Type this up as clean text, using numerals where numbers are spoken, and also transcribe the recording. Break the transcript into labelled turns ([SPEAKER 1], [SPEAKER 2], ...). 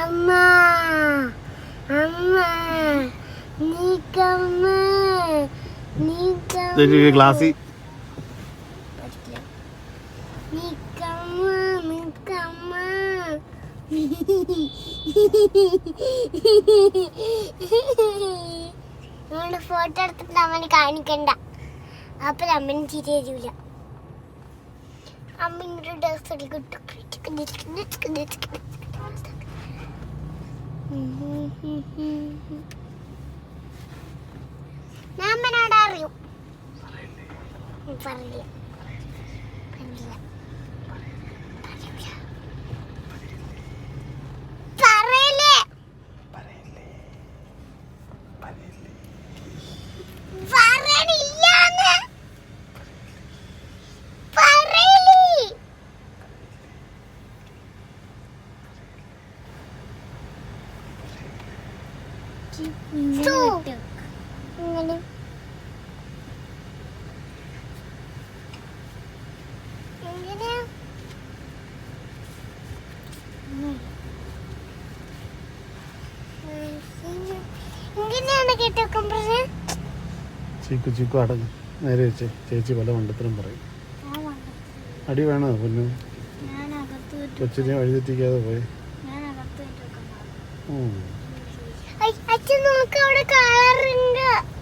[SPEAKER 1] അമ്മ അമ്മ നീക്കമ്മ നീക്കമ്മ
[SPEAKER 2] ഗ്ലാസ്സിൽ
[SPEAKER 1] നീക്കമ്മ നീക്കമ്മ നമ്മള് ഫോട്ടോ എടുത്തിട്ട് അമ്മനെ കാണിക്കണ്ട, അപ്പൊ അമ്മന് ചിരി തരൂല. അമ്മയുടെ ഡ്രസ് ഞാൻ അമ്മനോട് അറിയും. പറയില്ല പറയില്ല പറയില്ലേ പറയണില്ലാന്ന് പറയില്ലേ. ഇങ്ങനെ ഇങ്ങനെയാണ് കേട്ടോ കമ്പ്രഷൻ.
[SPEAKER 2] ചീക്കു ചീക്കു അടങ്ങ് നേരെ വെച്ചേ, ചേച്ചി പല മണ്ടത്തിലും പറയും. അടി വേണോ പൊന്നു? കൊച്ചിനെ വഴിതെറ്റിക്കാതെ പോയി.
[SPEAKER 1] അച്ഛൻ നോക്ക്, അവിടെ കളറുണ്ട്.